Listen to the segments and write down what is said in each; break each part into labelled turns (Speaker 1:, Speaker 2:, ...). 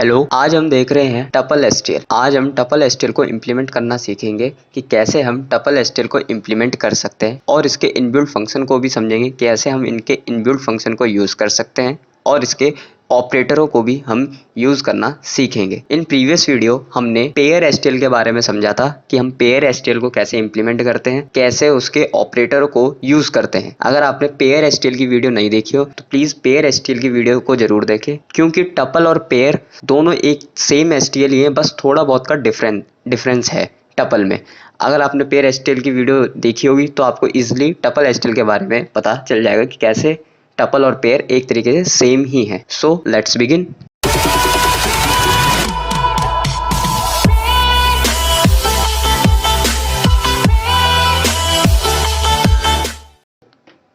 Speaker 1: Hello, आज हम देख रहे हैं टपल एसटीएल। आज हम टपल एसटीएल को इम्प्लीमेंट करना सीखेंगे कि कैसे हम टपल एसटीएल को इम्प्लीमेंट कर सकते हैं और इसके इनबिल्ट फंक्शन को भी समझेंगे, कैसे हम इनके इनबिल्ट फंक्शन को यूज़ कर सकते हैं और इसके ऑपरेटरों को भी हम यूज़ करना सीखेंगे। इन प्रीवियस वीडियो हमने पेयर एसटीएल के बारे में समझा था कि हम पेयर एसटीएल को कैसे इम्प्लीमेंट करते हैं, कैसे उसके ऑपरेटरों को यूज़ करते हैं। अगर आपने पेयर एसटीएल की वीडियो नहीं देखी हो तो प्लीज़ पेयर एसटीएल की वीडियो को जरूर देखें, क्योंकि टपल और पेयर दोनों एक सेम एसटीएल ही है, बस थोड़ा बहुत का डिफरेंस है टपल में। अगर आपने पेयर एसटीएल की वीडियो देखी होगी तो आपको इजीली टपल एसटीएल के बारे में पता चल जाएगा कि कैसे टपल और पेयर एक तरीके से सेम ही है। So let's begin.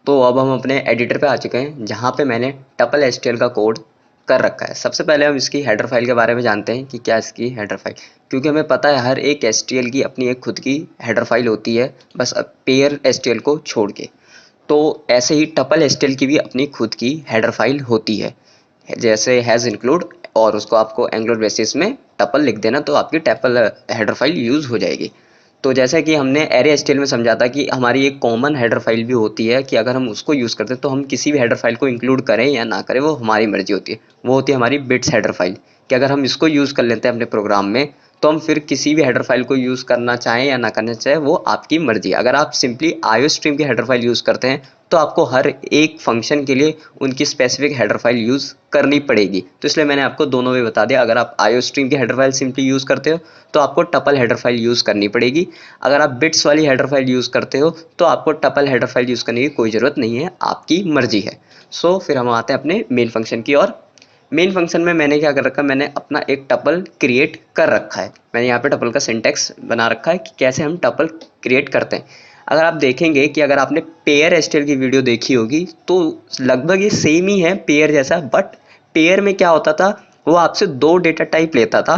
Speaker 1: तो अब हम अपने एडिटर पे आ चुके हैं, जहाँ पे मैंने टपल एसटीएल का कोड कर रखा है। सबसे पहले हम इसकी हेडर फाइल के बारे में जानते हैं कि क्या इसकी हेडर फाइल, क्योंकि हमें पता है हर एक एसटीएल की अपनी एक खुद की हेडर फाइल होती है, बस पेयर एसटीएल को छोड़ के। तो ऐसे ही टपल एसटीएल की भी अपनी खुद की हेडर फाइल होती है, जैसे हैज़ इंक्लूड, और उसको आपको एंगुलर बेसिस में टपल लिख देना तो आपकी टपल हेडर फाइल यूज़ हो जाएगी। तो जैसा कि हमने एरे एसटीएल में समझा था कि हमारी एक कॉमन हेडर फाइल भी होती है कि अगर हम उसको यूज़ करते हैं तो हम किसी भी हेडर फाइल को इंक्लूड करें या ना करें वो हमारी मर्जी होती है। वो होती है हमारी बिट्स हेडर फाइल, कि अगर हम इसको यूज़ कर लेते हैं अपने प्रोग्राम में तो हम फिर किसी भी हेडर फाइल को यूज़ करना चाहें या ना करना चाहें वो आपकी मर्जी। अगर आप सिंपली आईओ स्ट्रीम की हेडर फाइल यूज़ करते हैं तो आपको हर एक फंक्शन के लिए उनकी स्पेसिफिक हेडर फाइल यूज़ करनी पड़ेगी। तो इसलिए मैंने आपको दोनों में बता दिया। अगर आप आईओ स्ट्रीम की हेडर फाइल सिंपली यूज़ करते हो तो आपको टपल हेडर फाइल यूज़ करनी पड़ेगी। अगर आप बिट्स वाली हेडर फाइल यूज़ करते हो तो आपको टपल हेडर फाइल यूज़ करने की कोई ज़रूरत नहीं है, आपकी मर्जी है। सो फिर हम आते हैं अपने मेन फंक्शन की ओर। मेन फंक्शन में मैंने क्या कर रखा है, मैंने अपना एक टपल क्रिएट कर रखा है। मैंने यहाँ पे टपल का सिंटैक्स बना रखा है कि कैसे हम टपल क्रिएट करते हैं। अगर आप देखेंगे कि अगर आपने पेयर एसटीएल की वीडियो देखी होगी तो लगभग ये सेम ही है पेयर जैसा, बट पेयर में क्या होता था, वो आपसे 2 डेटा टाइप लेता था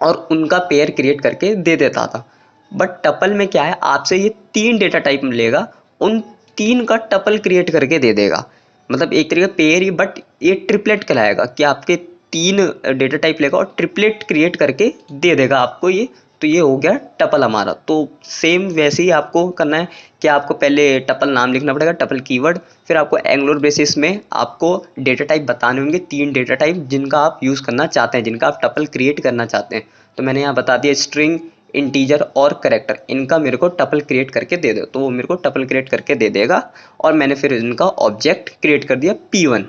Speaker 1: और उनका पेयर क्रिएट करके दे देता था। बट टपल में क्या है, आपसे ये 3 डेटा टाइप लेगा, उन 3 का टपल क्रिएट करके दे देगा। मतलब एक तरीके पेयर ही, बट ये ट्रिपलेट कहलाएगा कि आपके 3 डेटा टाइप लेगा और ट्रिपलेट क्रिएट करके दे देगा आपको ये। तो ये हो गया टपल हमारा। तो सेम वैसे ही आपको करना है कि आपको पहले टपल नाम लिखना पड़ेगा, टपल कीवर्ड, फिर आपको एंगुलर बेसिस में आपको डेटा टाइप बताने होंगे, 3 डेटा टाइप जिनका आप यूज़ करना चाहते हैं, जिनका आप टपल क्रिएट करना चाहते हैं। तो मैंने यहाँ बता दिया स्ट्रिंग, इंटीजर और करेक्टर, इनका मेरे को टपल क्रिएट करके दे दो, तो वो मेरे को टपल क्रिएट करके दे देगा। और मैंने फिर इनका ऑब्जेक्ट क्रिएट कर दिया P1।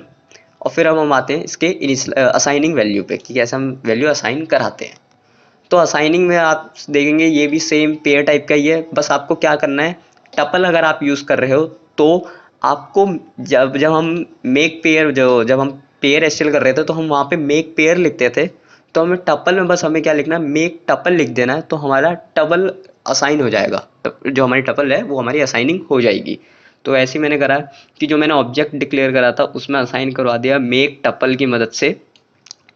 Speaker 1: और फिर अब हम आते हैं इसके असाइनिंग वैल्यू पे कि कैसे हम वैल्यू असाइन कराते हैं। तो असाइनिंग में आप देखेंगे ये भी सेम पेयर टाइप का ही है, बस आपको क्या करना है, टपल अगर आप यूज़ कर रहे हो तो आपको जब हम मेक पेयर, जब हम पेयर एसटीएल कर रहे थे तो हम वहाँ पे मेक पेयर लिखते थे, तो हमें टपल में बस हमें क्या लिखना है, मेक टपल लिख देना है, तो हमारा टपल असाइन हो जाएगा। जो हमारी टपल है वो हमारी असाइनिंग हो जाएगी। तो ऐसे ही मैंने करा कि जो मैंने ऑब्जेक्ट डिक्लेयर करा था उसमें असाइन करवा दिया मेक टपल की मदद से,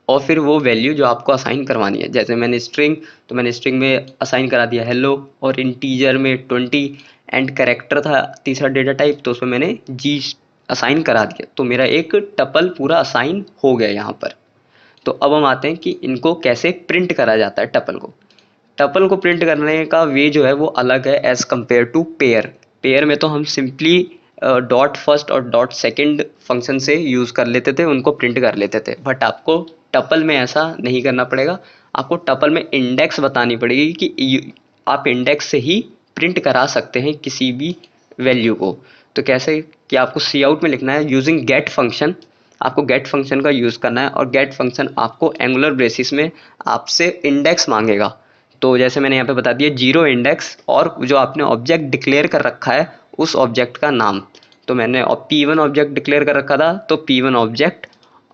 Speaker 1: और फिर वो वैल्यू जो आपको असाइन करवानी है, जैसे मैंने स्ट्रिंग, तो मैंने स्ट्रिंग में असाइन करा दिया हेलो, और इंटीजर में 20, एंड कैरेक्टर था तीसरा डेटा टाइप, तो उसमें मैंने जी असाइन करा दिया। तो मेरा एक टपल पूरा असाइन हो गया यहाँ पर। तो अब हम आते हैं कि इनको कैसे प्रिंट करा जाता है टपल को। टपल को प्रिंट करने का वे जो है वो अलग है as compare to pair. Pair में तो हम सिंपली डॉट फर्स्ट और डॉट सेकंड फंक्शन से यूज़ कर लेते थे, उनको प्रिंट कर लेते थे। बट आपको टपल में ऐसा नहीं करना पड़ेगा। आपको टपल में इंडेक्स बतानी पड़ेगी कि आप इंडेक्स से ही प्रिंट करा सकते हैं किसी भी वैल्यू को। तो कैसे कि आपको सी आउट में लिखना है यूजिंग गेट फंक्शन। आपको गेट फंक्शन का यूज़ करना है और गेट फंक्शन आपको एंगुलर बेसिस में आपसे इंडेक्स मांगेगा। तो जैसे मैंने यहाँ पे बता दिया 0 इंडेक्स और जो आपने ऑब्जेक्ट डिक्लेयर कर रखा है उस ऑब्जेक्ट का नाम। तो मैंने P1 ऑब्जेक्ट डिक्लेयर कर रखा था, तो P1 ऑब्जेक्ट,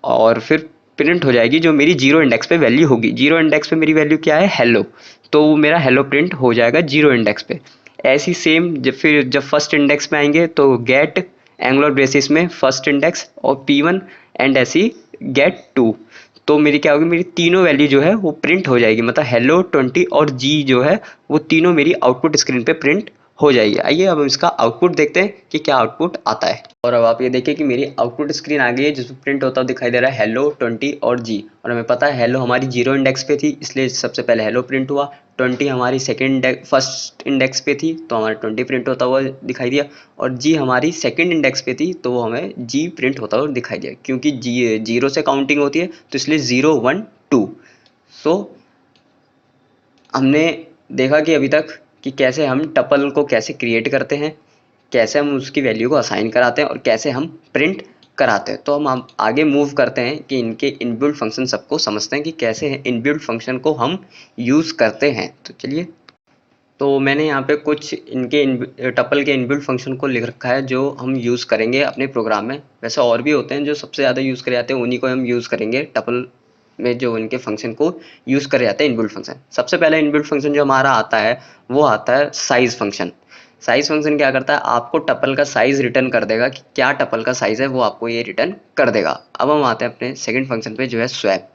Speaker 1: और फिर प्रिंट हो जाएगी जो मेरी 0 इंडेक्स पे वैल्यू होगी। 0 इंडेक्स पे मेरी वैल्यू क्या है, हेलो, तो वो मेरा हेलो प्रिंट हो जाएगा 0 इंडेक्स पे। ऐसी सेम जब फर्स्ट इंडेक्स पे आएंगे तो गेट एंगुलर बेसिस में फर्स्ट इंडेक्स और P1 एंड ऐसी गेट 2। तो मेरी क्या होगी, मेरी तीनों वैल्यू जो है वो प्रिंट हो जाएगी, मतलब हेलो 20 और जी जो है वो तीनों मेरी आउटपुट स्क्रीन पे प्रिंट हो जाएगी। आइए अब हम इसका आउटपुट देखते हैं कि क्या आउटपुट आता है। और अब आप ये देखिए कि मेरी आउटपुट स्क्रीन आ गई है जिसमें प्रिंट होता हुआ दिखाई दे रहा है हेलो 20 और जी। और हमें पता है हेलो हमारी 0 इंडेक्स पे थी इसलिए सबसे पहले हेलो प्रिंट हुआ। 20 हमारी फर्स्ट इंडेक्स पे थी तो हमारा 20 प्रिंट होता हुआ दिखाई दिया। और जी हमारी सेकंड इंडेक्स पे थी तो वो हमें जी प्रिंट होता हुआ दिखाई दिया, क्योंकि जी 0 से काउंटिंग होती है तो इसलिए 0 1 2। सो हमने देखा कि अभी तक कि कैसे हम टपल को कैसे क्रिएट करते हैं, कैसे हम उसकी वैल्यू को असाइन कराते हैं और कैसे हम प्रिंट कराते हैं। तो हम आगे मूव करते हैं कि इनके इनबिल्ट फंक्शन सबको समझते हैं कि कैसे इनबिल्ट फंक्शन को हम यूज़ करते हैं। तो चलिए, तो मैंने यहाँ पे कुछ इनके टपल के इनबिल्ट फंक्शन को लिख रखा है जो हम यूज़ करेंगे अपने प्रोग्राम में। वैसे और भी होते हैं जो सबसे ज़्यादा यूज़ करे जाते हैं, उन्हीं को हम यूज़ करेंगे टपल में, जो इनके फंक्शन को यूज़ करे जाते हैं इनबिल्ट फंक्शन। सबसे पहले इनबिल्ट फंक्शन जो हमारा आता है वो आता है साइज़ फंक्शन। साइज़ फंक्शन क्या करता है, आपको टपल का साइज़ रिटर्न कर देगा कि क्या टपल का साइज़ है वो आपको ये रिटर्न कर देगा। अब हम आते हैं अपने सेकंड फंक्शन पे जो है स्वैप।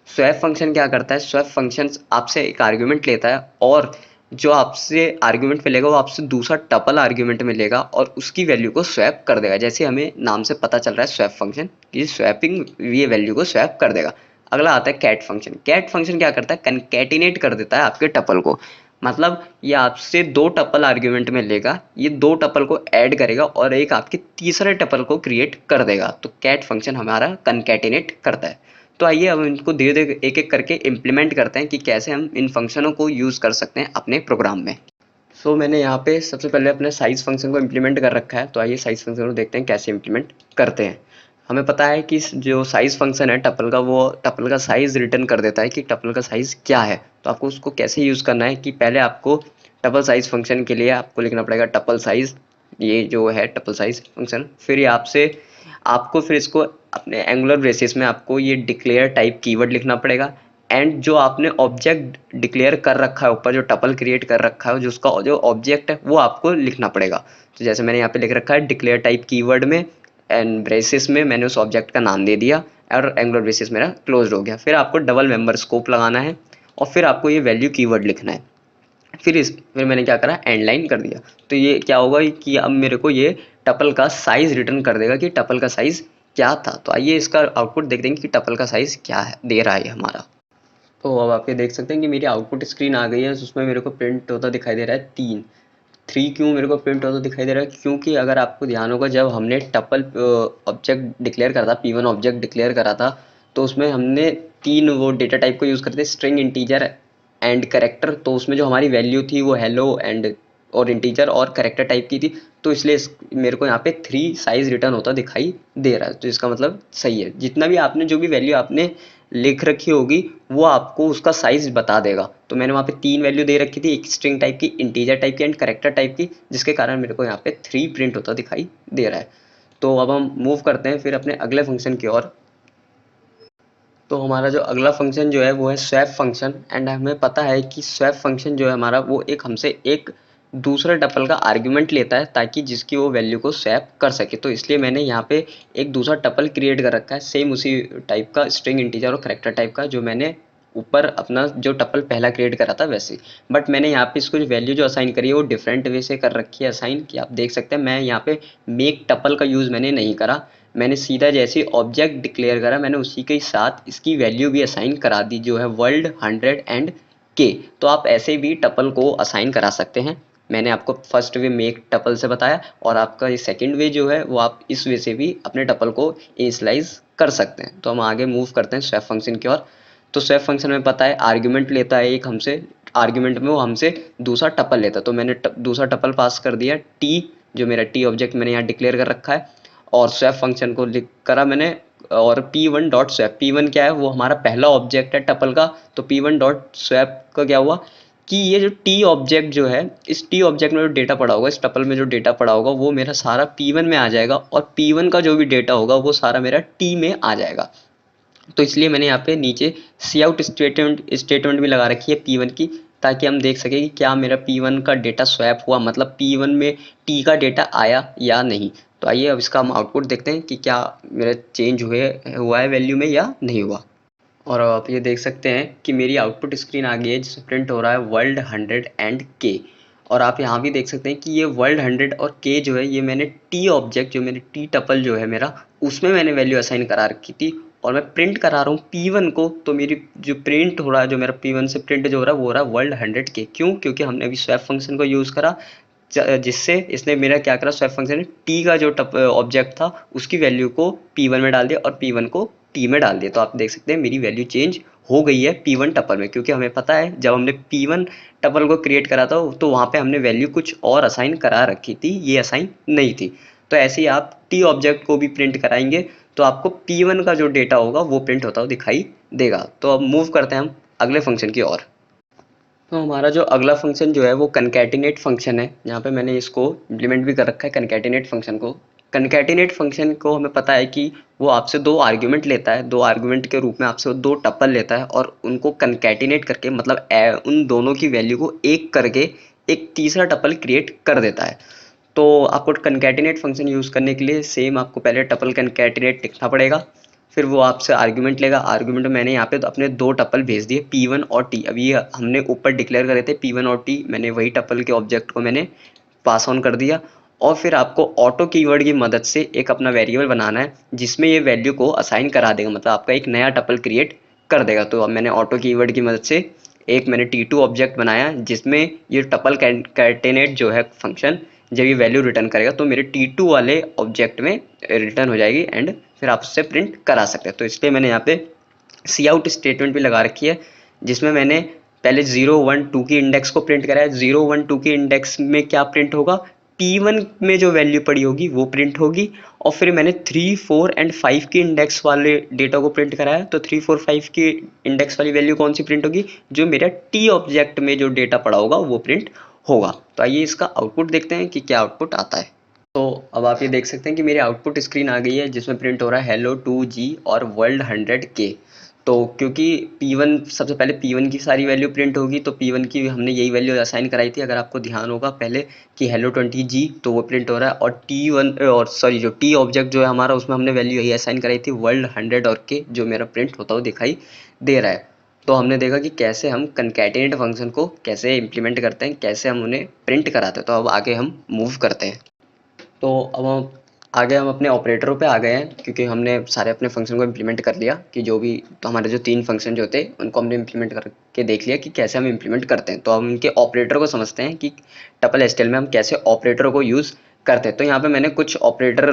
Speaker 1: स्वैप फंक्शन क्या करता है, स्वैप फंक्शन आपसे एक आर्ग्यूमेंट लेता है और जो आपसे आर्ग्यूमेंट मिलेगा वो आपसे दूसरा टपल आर्ग्यूमेंट मिलेगा और उसकी वैल्यू को स्वैप कर देगा। जैसे हमें नाम से पता चल रहा है स्वैप फंक्शन, ये स्वैपिंग ये वैल्यू को स्वैप कर देगा। अगला आता है कैट फंक्शन। कैट फंक्शन क्या करता है, कनकैटिनेट कर देता है आपके टपल को। मतलब ये आपसे दो टपल आर्ग्यूमेंट में लेगा, ये दो टपल को ऐड करेगा और एक आपके तीसरे टपल को क्रिएट कर देगा। तो कैट फंक्शन हमारा कनकैटिनेट करता है। तो आइए अब इनको धीरे धीरे एक एक करके इम्प्लीमेंट करते हैं कि कैसे हम इन फंक्शनों को यूज़ कर सकते हैं अपने प्रोग्राम में। सो मैंने यहाँ पे सबसे पहले अपने साइज़ फंक्शन को इम्प्लीमेंट कर रखा है। तो आइए साइज़ फंक्शन को देखते हैं कैसे इम्प्लीमेंट करते हैं। हमें पता है कि जो साइज़ फंक्शन है टपल का, वो टपल का साइज़ रिटर्न कर देता है कि टपल का साइज़ क्या है। तो आपको उसको कैसे यूज़ करना है कि पहले आपको टपल साइज़ फंक्शन के लिए आपको लिखना पड़ेगा टपल साइज़, ये जो है टपल साइज़ फंक्शन। फिर ये आपको फिर इसको अपने एंगुलर ब्रेसिस में आपको ये डिक्लेयर टाइप कीवर्ड लिखना पड़ेगा। एंड जो आपने ऑब्जेक्ट डिक्लेयर कर रखा है ऊपर, जो टपल क्रिएट कर रखा है, जो उसका जो ऑब्जेक्ट है वो आपको लिखना पड़ेगा। तो जैसे मैंने यहाँ पे लिख रखा है डिक्लेयर टाइप कीवर्ड में एंड ब्रेसिस में मैंने उस ऑब्जेक्ट का नाम दे दिया और एंगुलर ब्रेसिस मेरा क्लोज हो गया। फिर आपको डबल मेंबर स्कोप लगाना है और फिर आपको ये वैल्यू कीवर्ड लिखना है। फिर मैंने क्या करा, एंड लाइन कर दिया। तो ये क्या होगा कि अब मेरे को ये टपल का साइज रिटर्न कर देगा कि टपल का साइज क्या था। तो आइए इसका आउटपुट देख देंगे कि टपल का साइज क्या है दे रहा है हमारा। तो अब आप ये देख सकते हैं कि मेरी आउटपुट स्क्रीन आ गई है, उसमें मेरे को प्रिंट होता दिखाई दे रहा है 3। 3 क्यों मेरे को प्रिंट होता दिखाई दे रहा है, क्योंकि अगर आपको ध्यान होगा जब हमने टपल ऑब्जेक्ट डिक्लेयर करा था, P1 ऑब्जेक्ट डिक्लेयर करा था, तो उसमें हमने 3 वो डेटा टाइप को यूज़ करते, स्ट्रिंग, इंटीजर एंड करेक्टर। तो उसमें जो हमारी वैल्यू थी वो हेलो एंड और इंटीजर और करेक्टर टाइप की थी। तो इसलिए मेरे को यहाँ पे 3 साइज रिटर्न होता दिखाई दे रहा है। तो इसका मतलब सही है, जितना भी आपने जो भी वैल्यू आपने लिख रखी होगी वो आपको उसका साइज बता देगा। तो मैंने वहाँ पे 3 वैल्यू दे रखी थी, एक स्ट्रिंग टाइप की, इंटीजर टाइप की एंड करेक्टर टाइप की, जिसके कारण मेरे को यहाँ पे 3 प्रिंट होता दिखाई दे रहा है। तो अब हम मूव करते हैं फिर अपने अगले फंक्शन की ओर। तो हमारा जो अगला फंक्शन जो है वो है स्वैप फंक्शन। एंड हमें पता है कि स्वैप फंक्शन जो है हमारा वो हमसे एक दूसरे टपल का आर्ग्यूमेंट लेता है ताकि जिसकी वो वैल्यू को स्वैप कर सके। तो इसलिए मैंने यहाँ पे एक दूसरा टपल क्रिएट कर रखा है सेम उसी टाइप का, स्ट्रिंग, इंटीजर और करेक्टर टाइप का, जो मैंने ऊपर अपना जो टपल पहला क्रिएट करा था वैसे। बट मैंने यहाँ पे इसको जो वैल्यू जो असाइन करी है वो डिफरेंट वे से कर रखी है असाइन, कि आप देख सकते हैं मैं यहाँ पे मेक टपल का यूज़ मैंने नहीं करा। मैंने सीधा जैसे ऑब्जेक्ट डिक्लेयर करा मैंने उसी के साथ इसकी वैल्यू भी असाइन करा दी जो है वर्ल्ड, 100 एंड के। तो आप ऐसे भी टपल को असाइन करा सकते हैं। मैंने आपको फर्स्ट वे मेक टपल से बताया और आपका ये सेकंड वे जो है वो आप इस वे से भी अपने टपल को इनिशियलाइज कर सकते हैं। तो हम आगे मूव करते हैं स्वैप फंक्शन की ओर। तो स्वैप फंक्शन में पता है आर्ग्यूमेंट लेता है एक हमसे, आर्ग्यूमेंट में वो हमसे दूसरा टपल लेता है। तो मैंने दूसरा टपल पास कर दिया टी, जो मेरा टी ऑब्जेक्ट मैंने यहाँ डिक्लेयर कर रखा है, और स्वैप फंक्शन को लिख करा मैंने। और P1 डॉट स्वैप, P1 क्या है, वो हमारा पहला ऑब्जेक्ट है टपल का। तो P1 डॉट स्वैप का क्या हुआ कि ये जो टी ऑब्जेक्ट जो है, इस टी ऑब्जेक्ट में जो डेटा पड़ा होगा, इस टपल में जो डेटा पड़ा होगा वो मेरा सारा P1 में आ जाएगा और P1 का जो भी डेटा होगा वो सारा मेरा टी में आ जाएगा। तो इसलिए मैंने यहाँ पे नीचे सी आउट स्टेटमेंट भी लगा रखी है P1 की, ताकि हम देख सकें कि क्या मेरा P1 का डेटा स्वैप हुआ, मतलब P1 में टी का डेटा आया या नहीं। तो आइए अब इसका हम आउटपुट देखते हैं कि क्या मेरा चेंज हुआ है वैल्यू में या नहीं हुआ। और अब आप ये देख सकते हैं कि मेरी आउटपुट स्क्रीन आ गई है जिसमें प्रिंट हो रहा है वर्ल्ड, 100 एंड के। और आप यहाँ भी देख सकते हैं कि ये वर्ल्ड 100 और के जो है ये मैंने टी ऑब्जेक्ट जो मैंने टी टपल जो है मेरा उसमें मैंने वैल्यू असाइन करा रखी थी और मैं प्रिंट करा रहा हूँ P1 को। तो मेरी जो प्रिंट हो रहा है, जो मेरा P1 से प्रिंट जो हो रहा है वो हो रहा है वर्ल्ड 100 के। क्यों? क्योंकि हमने अभी स्वैप फंक्शन को यूज़ करा जिससे इसने मेरा क्या करा, स्वैप फंक्शन ने टी का जो ऑब्जेक्ट था उसकी वैल्यू को P1 में डाल दिया और P1 को टी में डाल दिया। तो आप देख सकते हैं मेरी वैल्यू चेंज हो गई है P1 टपल में, क्योंकि हमें पता है जब हमने P1 टपल को क्रिएट करा था तो वहाँ पे हमने वैल्यू कुछ और असाइन करा रखी थी, ये असाइन नहीं थी। तो ऐसे ही आप टी ऑब्जेक्ट को भी प्रिंट कराएंगे तो आपको P1 का जो डेटा होगा वो प्रिंट होता हुआ दिखाई देगा। तो अब मूव करते हैं हम अगले फंक्शन की ओर। तो हमारा जो अगला फंक्शन जो है वो कनकैटिनेट फंक्शन है। यहाँ पे मैंने इसको इम्प्लीमेंट भी कर रखा है कनकैटिनेट फंक्शन को। कनकैटिनेट फंक्शन को हमें पता है कि वो आपसे दो आर्ग्यूमेंट लेता है, दो आर्ग्यूमेंट के रूप में आपसे दो टपल लेता है और उनको कनकैटिनेट करके मतलब उन दोनों की वैल्यू को एक करके एक तीसरा टपल क्रिएट कर देता है। तो आपको कनकैटिनेट फंक्शन यूज़ करने के लिए सेम आपको पहले टपल कनकैटिनेट लिखना पड़ेगा, फिर वो आपसे आर्गुमेंट लेगा। आर्गुमेंट में मैंने यहाँ पे तो अपने दो टपल भेज दिए P1 और T। अभी ये हमने ऊपर डिक्लेयर करे थे P1 और T, मैंने वही टपल के ऑब्जेक्ट को मैंने पास ऑन कर दिया। और फिर आपको ऑटो कीवर्ड की मदद से एक अपना वेरिएबल बनाना है जिसमें ये वैल्यू को असाइन करा देगा, मतलब आपका एक नया टपल क्रिएट कर देगा। तो अब मैंने ऑटो कीवर्ड की मदद से एक मैंने T2 ऑब्जेक्ट बनाया जिसमें ये टपल कैटेनेट जो है फंक्शन जब ये वैल्यू रिटर्न करेगा तो मेरे T2 वाले ऑब्जेक्ट में रिटर्न हो जाएगी एंड फिर आप उससे प्रिंट करा सकते हैं। तो इसलिए मैंने यहाँ पे सी आउट स्टेटमेंट भी लगा रखी है जिसमें मैंने पहले 0 1 2 की इंडेक्स को प्रिंट करा है। 0 1 2 की इंडेक्स में क्या प्रिंट होगा, P1 में जो वैल्यू पड़ी होगी वो प्रिंट होगी। और फिर मैंने 3 4 एंड 5 की इंडेक्स वाले डेटा को प्रिंट कराया। तो 3 4 5 की इंडेक्स वाली वैल्यू कौन सी प्रिंट होगी, जो मेरा टी ऑब्जेक्ट में जो डेटा पड़ा होगा वो प्रिंट होगा। तो आइए इसका आउटपुट देखते हैं कि क्या आउटपुट आता है। तो अब आप ये देख सकते हैं कि मेरी आउटपुट स्क्रीन आ गई है जिसमें प्रिंट हो रहा है हेलो 2G और वर्ल्ड 100K। तो क्योंकि P1 सबसे पहले P1 की सारी वैल्यू प्रिंट होगी तो P1 की हमने यही वैल्यू असाइन कराई थी, अगर आपको ध्यान होगा पहले कि हेलो 20G तो वो प्रिंट हो रहा है। और T1 और सॉरी जो T ऑब्जेक्ट जो है हमारा उसमें हमने वैल्यू यही असाइन कराई थी वर्ल्ड 100 और K, जो मेरा प्रिंट होता हुआ दिखाई दे रहा है। तो हमने देखा कि कैसे हम कनकैटिनेट फंक्शन को कैसे इम्प्लीमेंट करते हैं, कैसे हम उन्हें प्रिंट कराते हैं। तो अब आगे हम मूव करते हैं। तो अब हम आगे हम अपने ऑपरेटरों पे आ गए हैं क्योंकि हमने सारे अपने फंक्शन को इम्प्लीमेंट कर लिया कि जो भी, तो हमारे जो 3 फंक्शन जो थे उनको हमने इम्प्लीमेंट करके देख लिया कि कैसे हम इम्प्लीमेंट करते हैं। तो हम उनके ऑपरेटर को समझते हैं कि टपल एसटीएल में हम कैसे ऑपरेटरों को यूज़ करते हैं। तो यहाँ पे मैंने कुछ ऑपरेटर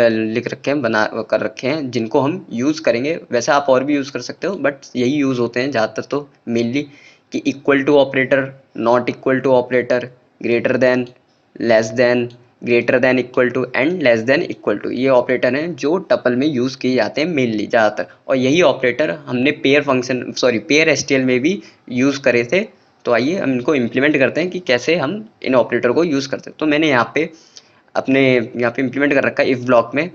Speaker 1: लिख रखे हैं, बना कर रखे हैं जिनको हम यूज़ करेंगे। वैसे आप और भी यूज़ कर सकते हो बट यही यूज़ होते हैं ज़्यादातर तो मेनली, कि equal to operator, not equal to operator, greater than, less than, greater than equal to and less than equal to. ये ऑपरेटर हैं जो टपल में यूज़ किए जाते हैं मेनली ज़्यादातर। और यही ऑपरेटर हमने पेयर फंक्शन पेयर एसटीएल में भी यूज़ करे थे। तो आइए हम इनको इम्प्लीमेंट करते हैं कि कैसे हम इन ऑपरेटर को यूज़ करते हैं। तो मैंने यहाँ पे इम्प्लीमेंट कर रखा है इफ़ ब्लॉक में,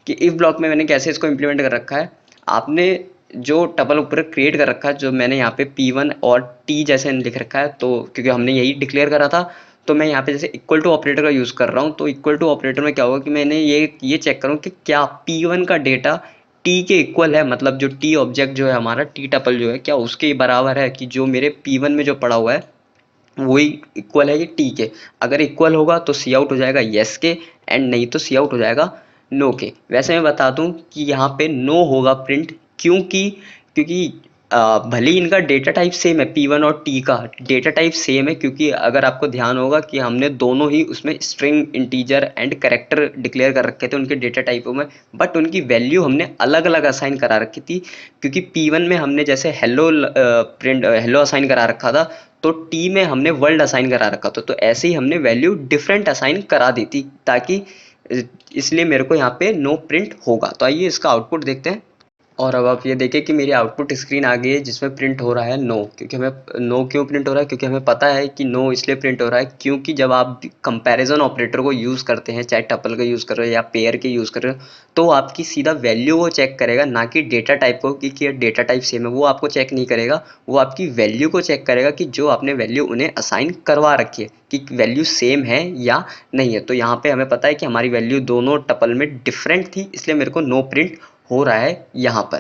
Speaker 1: कि इफ़ ब्लॉक में मैंने कैसे इसको इम्प्लीमेंट कर रखा है। आपने जो टपल ऊपर क्रिएट कर रखा है, जो मैंने यहाँ पे P1 और T जैसे लिख रखा है, तो क्योंकि हमने यही डिक्लेयर करा था तो मैं यहाँ पे जैसे इक्वल टू ऑपरेटर का यूज़ कर रहा हूँ। तो इक्वल टू ऑपरेटर में क्या होगा कि मैंने ये चेक करूँ कि क्या P1 का डेटा T के इक्वल है, मतलब जो T ऑब्जेक्ट जो है हमारा T टपल जो है क्या उसके बराबर है, कि जो मेरे P1 में जो पड़ा हुआ है वही इक्वल है ये T के। अगर इक्वल होगा तो सी आउट हो जाएगा येस के, एंड नहीं तो सी आउट हो जाएगा नो के। वैसे मैं बता दूं कि यहाँ पे नो होगा प्रिंट, क्योंकि क्योंकि भले ही इनका डेटा टाइप सेम है, P1 और T का डेटा टाइप सेम है, क्योंकि अगर आपको ध्यान होगा कि हमने दोनों ही उसमें string, integer and character declare कर रखे थे उनके डेटा टाइपों में, बट उनकी वैल्यू हमने अलग अलग असाइन करा रखी थी। क्योंकि P1 में हमने जैसे हेलो असाइन करा रखा था तो T में हमने वर्ल्ड असाइन करा रखा था। तो ऐसे ही हमने वैल्यू डिफरेंट असाइन करा दी थी ताकि इसलिए मेरे को यहाँ पे नो प्रिंट होगा। तो आइए इसका आउटपुट देखते हैं। और अब आप ये देखें कि मेरी आउटपुट स्क्रीन आ गई है जिसमें प्रिंट हो रहा है नो। क्योंकि हमें नो क्यों प्रिंट हो रहा है, क्योंकि हमें पता है कि नो इसलिए प्रिंट हो रहा है क्योंकि जब आप कंपैरिजन ऑपरेटर को यूज़ करते हैं, चाहे टपल का यूज़ कर रहे हो या पेयर के यूज़ कर रहे हो, तो आपकी सीधा वैल्यू वो चेक करेगा, ना कि डेटा टाइप को कि डेटा टाइप सेम है। वो आपको चेक नहीं करेगा, वो आपकी वैल्यू को चेक करेगा कि जो आपने वैल्यू उन्हें असाइन करवा रखी है कि वैल्यू सेम है या नहीं है। तो यहाँ पे हमें पता है कि हमारी वैल्यू दोनों टपल में डिफरेंट थी, इसलिए मेरे को नो प्रिंट हो रहा है यहाँ पर।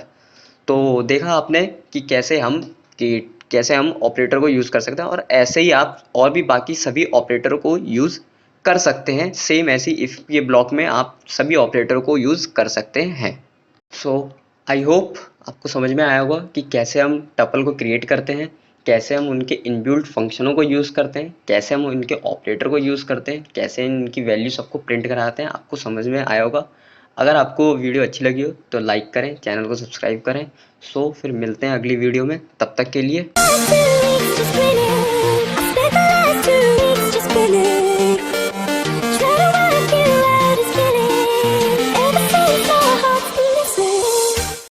Speaker 1: तो देखा आपने कि कैसे हम कि कैसे हम ऑपरेटर को यूज़ कर सकते हैं, और ऐसे ही आप और भी बाकी सभी ऑपरेटरों को यूज़ कर सकते हैं। सेम ऐसी इफ़ ये ब्लॉक में आप सभी ऑपरेटर को यूज़ कर सकते हैं। सो आई होप आपको समझ में आया होगा कि कैसे हम टपल को क्रिएट करते हैं, कैसे हम उनके इनबिल्ट फंक्शनों को यूज़ करते हैं, कैसे हम उनके ऑपरेटर को यूज़ करते हैं, कैसे इनकी वैल्यू सबको प्रिंट कराते हैं। आपको समझ में आया होगा। अगर आपको वीडियो अच्छी लगी हो तो लाइक करें, चैनल को सब्सक्राइब करें। सो फिर मिलते हैं अगली वीडियो में, तब तक के लिए।